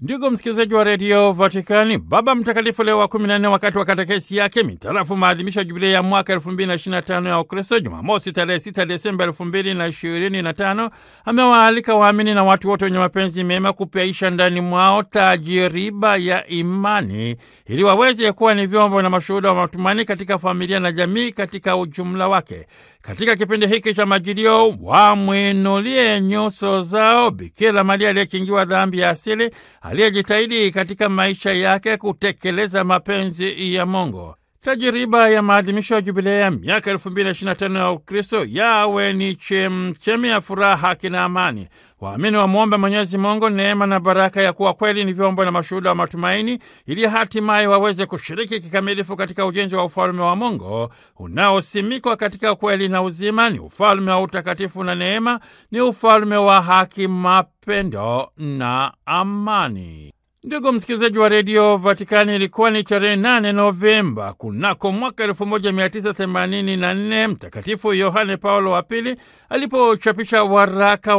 Ndugu msikilizaji wa redio Vatikani, Baba Mtakatifu Leo wa 14 wakati wa katekesi yake mitarafu maadhimisho ya jubilei ya mwaka 2025 ya Ukristo, Jumamosi tarehe 6 Desemba 2025, amewaalika waamini na watu wote wenye mapenzi mema kupyaisha ndani mwao tajiriba ya imani ili waweze kuwa ni vyombo na mashuhuda wa matumaini katika familia na jamii katika ujumla wake. Katika kipindi hiki cha majilio, wamwinulie nyuso zao Bikira Maria aliyekingiwa dhambi ya asili, aliyejitahidi katika maisha yake kutekeleza mapenzi ya Mungu. Tajiriba ya maadhimisho ya jubilei ya miaka 2025 ya Ukristo yawe ni chemchemi ya furaha, haki na amani. Waamini wamwombe Mwenyezi Mungu neema na baraka ya kuwa kweli ni vyombo na mashuhuda wa matumaini, ili hatimaye waweze kushiriki kikamilifu katika ujenzi wa ufalme wa Mungu unaosimikwa katika kweli na uzima. Ni ufalme wa utakatifu na neema, ni ufalme wa haki, mapendo na amani. Ndugu msikilizaji wa redio Vatikani, ilikuwa ni tarehe 8 Novemba kunako mwaka 1984 Mtakatifu Yohane Paulo wa Pili alipochapisha waraka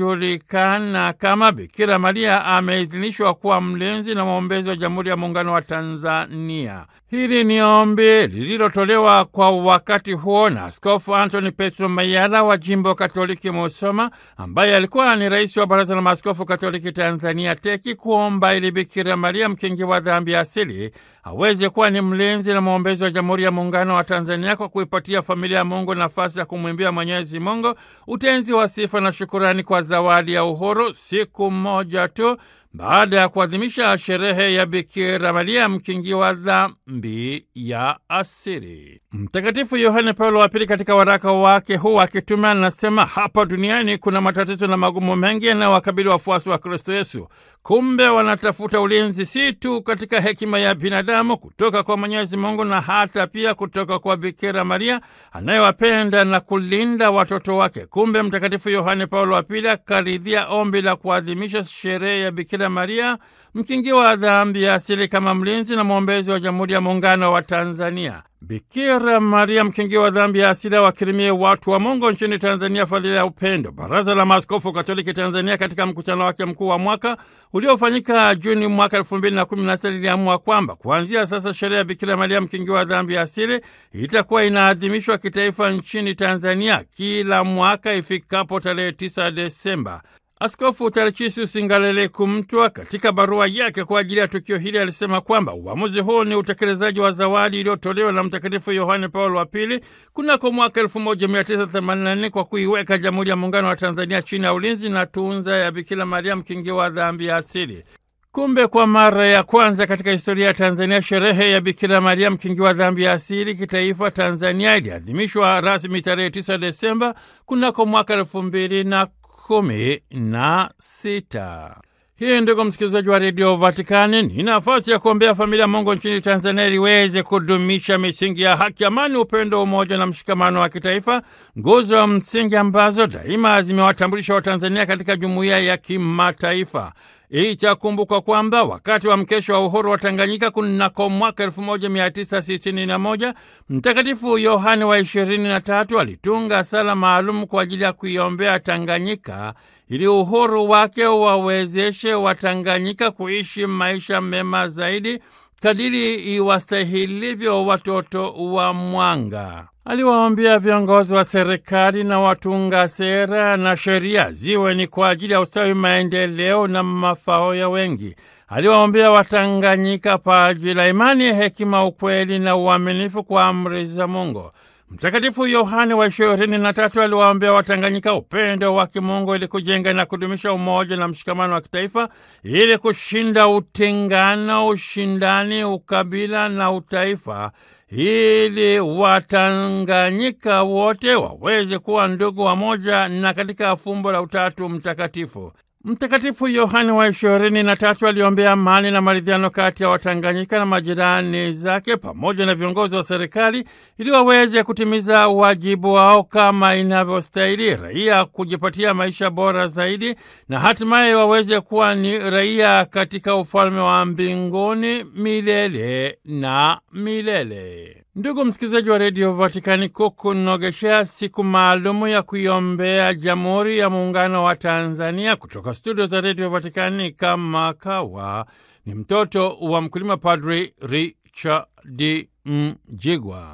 unaojulikana kama Bikira Maria ameidhinishwa kuwa mlinzi na mwombezi wa Jamhuri ya Muungano wa Tanzania. Hili ni ombi lililotolewa kwa wakati huo na Askofu Antoni Petro Mayala wa Jimbo Katoliki Musoma, ambaye alikuwa ni rais wa Baraza la Maaskofu Katoliki Tanzania TEKI, kuomba ili Bikira Maria mkingi wa dhambi ya asili aweze kuwa ni mlinzi na mwombezi wa Jamhuri ya Muungano wa Tanzania kwa kuipatia familia ya Mungu nafasi ya kumwimbia Mwenyezi Mungu utenzi wa sifa na shukurani kwa zawadi ya uhuru, siku moja tu baada ya kuadhimisha sherehe ya Bikira Maria mkingi wa dhambi ya asili. Mtakatifu Yohane Paulo wa Pili katika waraka wake huu akitume anasema, hapa duniani kuna matatizo na magumu mengi yanayowakabili wafuasi wa Kristo Yesu. Kumbe wanatafuta ulinzi si tu katika hekima ya binadamu kutoka kwa Mwenyezi Mungu, na hata pia kutoka kwa Bikira Maria anayewapenda na kulinda watoto wake. Kumbe Mtakatifu Yohane Paulo wa Pili akaridhia ombi la kuadhimisha sherehe ya Bikira Maria mkingi wa dhambi ya asili kama mlinzi na mwombezi wa Jamhuri ya Muungano wa Tanzania. Bikira Maria mkingi wa dhambi ya asili wakirimie watu wa Mungu nchini Tanzania fadhila ya upendo. Baraza la Maaskofu Katoliki Tanzania katika mkutano wake mkuu wa mwaka uliofanyika Juni mwaka 2016 liliamua kwamba kuanzia sasa sherehe ya Bikira Maria mkingi wa dhambi ya asili itakuwa inaadhimishwa kitaifa nchini Tanzania kila mwaka ifikapo tarehe 9 Desemba. Askofu Tarcisius Ngalaleku Mtwa katika barua yake kwa ajili ya tukio hili alisema kwamba uamuzi huu ni utekelezaji wa zawadi iliyotolewa na Mtakatifu Yohane Paulo wa Pili kunako mwaka 1984 kwa kuiweka Jamhuri ya Muungano wa Tanzania chini ya ulinzi na tunza ya Bikira Maria mkingi wa dhambi ya asili. Kumbe kwa mara ya kwanza katika historia ya Tanzania, sherehe ya Bikira Maria mkingi wa dhambi ya asili kitaifa Tanzania iliadhimishwa rasmi tarehe 9 Desemba kunako mwaka 2016. Hii ndugu msikilizaji wa redio Vatikani, ni nafasi ya kuombea familia Mungu nchini Tanzania iliweze kudumisha misingi ya haki, amani, upendo, umoja na mshikamano wa kitaifa, nguzo ya msingi ambazo daima zimewatambulisha Watanzania katika jumuiya ya kimataifa. Itakumbukwa kwamba wakati wa mkesho wa uhuru wa Tanganyika kunako mwaka 1961 Mtakatifu Yohane wa 23 alitunga sala maalum kwa ajili ya kuiombea Tanganyika ili uhuru wake wawezeshe Watanganyika kuishi maisha mema zaidi kadiri iwastahilivyo watoto wa mwanga. Aliwaombea viongozi wa serikali na watunga sera na sheria ziwe ni kwa ajili ya ustawi, maendeleo na mafao ya wengi. Aliwaombea Watanganyika paji la imani, hekima, ukweli na uaminifu kwa amri za Mungu. Mtakatifu Yohane wa 23 aliwaombea Watanganyika upendo wa kimungu ili kujenga na kudumisha umoja na mshikamano wa kitaifa, ili kushinda utengano, ushindani, ukabila na utaifa, ili Watanganyika wote waweze kuwa ndugu wamoja na katika fumbo la Utatu Mtakatifu. Mtakatifu Yohane wa 23 aliombea amani na maridhiano kati ya Watanganyika na majirani zake pamoja na viongozi wa serikali ili waweze kutimiza wajibu wao kama inavyostahili, raia kujipatia maisha bora zaidi na hatimaye waweze kuwa ni raia katika ufalme wa mbinguni milele na milele. Ndugu msikilizaji wa redio Vatikani, kukunogeshea siku maalumu ya kuiombea Jamhuri ya Muungano wa Tanzania kutoka Kutoka studio za redio Vatikani kama kawa ni mtoto wa mkulima, Padri Richard Mjigwa.